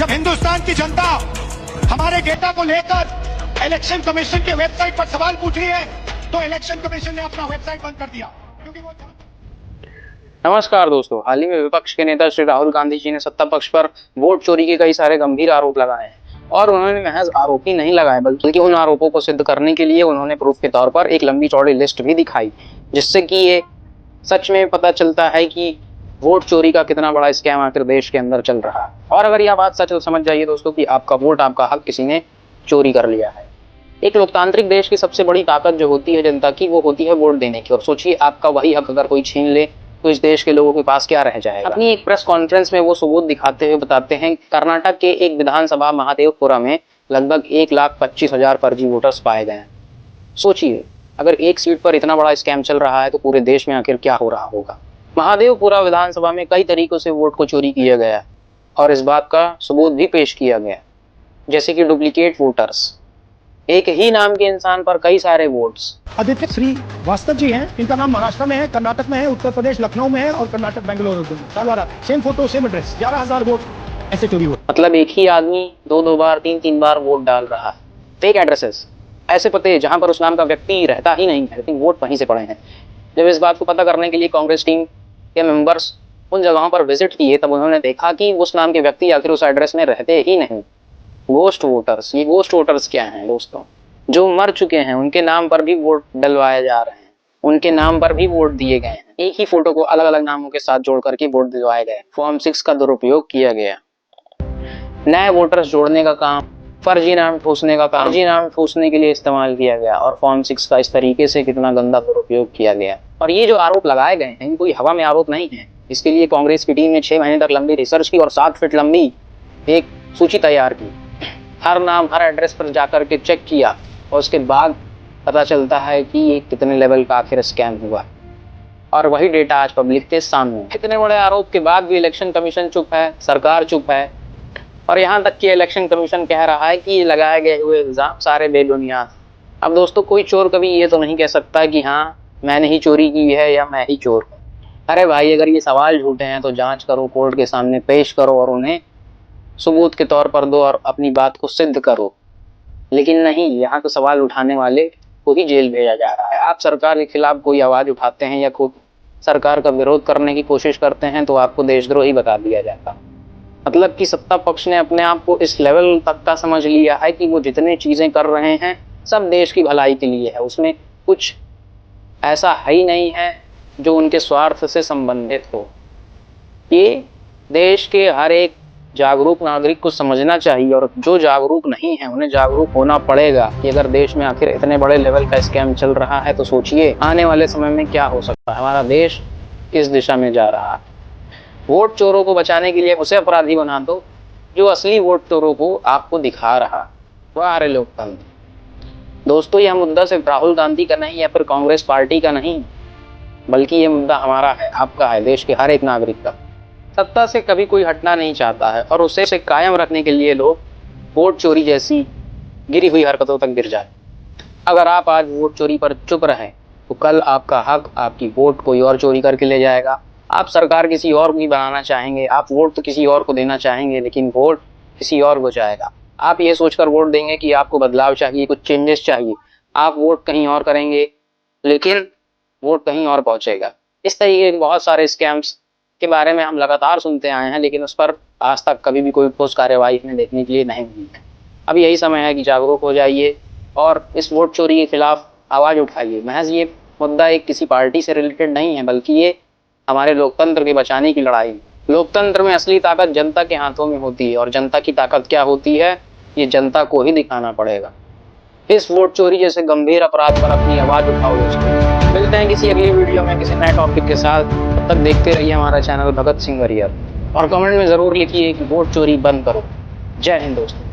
जब हिंदुस्तान की जनता हमारे डेटा को लेकर इलेक्शन कमीशन के वेबसाइट पर सवाल पूछ रही है तो इलेक्शन कमीशन ने अपना वेबसाइट बंद कर दिया क्योंकि वो। नमस्कार दोस्तों, हाल ही में विपक्ष के नेता श्री राहुल गांधी जी ने सत्ता पक्ष पर वोट चोरी के कई सारे गंभीर आरोप लगाए हैं और उन्होंने महज आरोप ही नहीं लगाए बल्कि उन आरोपों को सिद्ध करने के लिए उन्होंने प्रूफ के तौर पर एक लंबी चौड़ी लिस्ट भी दिखाई, जिससे कि ये सच में पता चलता है कि वोट चोरी का कितना बड़ा स्कैम आखिर देश के अंदर चल रहा है। और अगर यह बात सच है तो समझ जाइए दोस्तों कि आपका वोट, आपका हक किसी ने चोरी कर लिया है। एक लोकतांत्रिक देश की सबसे बड़ी ताकत जो होती है जनता की, वो होती है वोट देने की। और सोचिए, आपका वही हक अगर कोई छीन ले तो इस देश के लोगों के पास क्या रह जाएगा। अपनी एक प्रेस कॉन्फ्रेंस में वो सबूत दिखाते हुए बताते हैं, कर्नाटक के एक विधानसभा महादेवपुरा में लगभग 1,25,000 फर्जी वोटर्स पाए गए हैं। सोचिए, अगर एक सीट पर इतना बड़ा स्कैम चल रहा है तो पूरे देश में आखिर क्या हो रहा होगा। महादेवपुरा विधानसभा में कई तरीकों से वोट को चोरी किया गया और इस बात का सबूत भी पेश किया गया, जैसे कि डुप्लीकेट वोटर्स, एक ही नाम के इंसान पर कई सारे वोट्स। आदित्य श्रीवास्तव जी हैं, इनका नाम महाराष्ट्र में है, कर्नाटक में है, उत्तर प्रदेश लखनऊ में है और कर्नाटक बेंगलुरु में। Same photo same address, 11,000 vote ऐसे चोरी हुए। मतलब एक ही आदमी दो बार तीन बार वोट डाल रहा है। फेक एड्रेसेस, ऐसे पते जहां पर उस नाम का व्यक्ति रहता ही नहीं है लेकिन वोट वहीं से पड़े हैं। जब इस बात को पता करने के लिए कांग्रेस टीम के मेंबर्स उन जगहों पर विजिट किए तब उन्होंने देखा कि उस नाम के व्यक्ति आखिर उस एड्रेस में रहते ही नहीं। गोस्ट वोटर्स, ये गोस्ट वोटर्स क्या हैं दोस्तों? जो मर चुके हैं उनके नाम पर भी वोट डलवाए जा रहे हैं, उनके नाम पर भी वोट दिए गए हैं। एक ही फोटो को अलग अलग नामों के साथ जोड़ करके वोट दिलवाए गए। फॉर्म 6 का दुरुपयोग किया गया। नए वोटर्स जोड़ने का काम, फर्जी नाम ठूसने का काम, फर्जी नाम ठूसने के लिए इस्तेमाल किया गया और फॉर्म 6 का इस तरीके से कितना गंदा दुरुपयोग किया गया। और ये जो आरोप लगाए गए हैं कोई हवा में आरोप नहीं है। इसके लिए कांग्रेस की टीम ने 6 महीने तक लंबी रिसर्च की और 7 फीट लंबी एक सूची तैयार की। हर नाम, हर एड्रेस पर जाकर के चेक किया और उसके बाद पता चलता है कि ये कितने लेवल का आखिर स्कैम हुआ। और वही डेटा आज पब्लिक के सामने है। इतने बड़े आरोप के बाद भी इलेक्शन कमीशन चुप है, सरकार चुप है और यहाँ तक कि इलेक्शन कमीशन कह रहा है कि ये लगाए गए हुए इल्जाम सारे बेबुनियाद। अब दोस्तों, कोई चोर कभी ये तो नहीं कह सकता कि हाँ मैंने ही चोरी की है या मैं ही चोर हूँ। अरे भाई, अगर ये सवाल झूठे हैं तो जांच करो, कोर्ट के सामने पेश करो और उन्हें सबूत के तौर पर दो और अपनी बात को सिद्ध करो। लेकिन नहीं, यहाँ तो सवाल उठाने वाले को ही जेल भेजा जा रहा है। आप सरकार के खिलाफ कोई आवाज उठाते हैं या कोई सरकार का विरोध करने की कोशिश करते हैं तो आपको देशद्रोही बता दिया जाता। मतलब कि सत्ता पक्ष ने अपने आप को इस लेवल तक का समझ लिया है कि वो जितने चीजें कर रहे हैं सब देश की भलाई के लिए है। उसमें कुछ ऐसा है ही नहीं है जो उनके स्वार्थ से संबंधित हो। ये देश के हर एक जागरूक नागरिक को समझना चाहिए और जो जागरूक नहीं है उन्हें जागरूक होना पड़ेगा कि अगर देश में आखिर इतने बड़े लेवल का स्कैम चल रहा है तो सोचिए आने वाले समय में क्या हो सकता है। हमारा देश किस दिशा में जा रहा है। वोट चोरों को बचाने के लिए उसे अपराधी बना दो जो असली वोट चोरों को आपको दिखा रहा। वाह रे लोकतंत्र। दोस्तों, यह मुद्दा सिर्फ राहुल गांधी का नहीं या फिर कांग्रेस पार्टी का नहीं, बल्कि ये मुद्दा हमारा है, आपका है, देश के हर एक नागरिक का। सत्ता से कभी कोई हटना नहीं चाहता है और उसे कायम रखने के लिए लोग वोट चोरी जैसी गिरी हुई हरकतों तक गिर जाए। अगर आप आज वोट चोरी पर चुप रहें तो कल आपका हक, आपकी वोट कोई और चोरी करके ले जाएगा। आप सरकार किसी और की बनाना चाहेंगे, आप वोट तो किसी और को देना चाहेंगे लेकिन वोट किसी और को जाएगा। आप ये सोचकर वोट देंगे कि आपको बदलाव चाहिए, कुछ चेंजेस चाहिए, आप वोट कहीं और करेंगे लेकिन वोट कहीं और पहुंचेगा। इस तरीके के बहुत सारे स्कैम्स के बारे में हम लगातार सुनते आए हैं लेकिन उस पर आज तक कभी भी कोई ठोस कार्यवाही हमें देखने के लिए नहीं मिली है। अब यही समय है कि जागरूक हो जाइए और इस वोट चोरी के खिलाफ आवाज उठाइए। महज ये मुद्दा एक किसी पार्टी से रिलेटेड नहीं है बल्कि ये हमारे लोकतंत्र के बचाने की लड़ाई। लोकतंत्र में असली ताकत जनता के हाथों में होती है और जनता की ताकत क्या होती है ये जनता को ही दिखाना पड़ेगा। इस वोट चोरी जैसे गंभीर अपराध पर अपनी आवाज उठाओ दोस्तों। मिलते हैं किसी अगली वीडियो में किसी नए टॉपिक के साथ। तब तक देखते रहिए हमारा चैनल भगत सिंह वरियर और कमेंट में जरूर लिखिए कि वोट चोरी बंद करो। जय हिंद दोस्तों।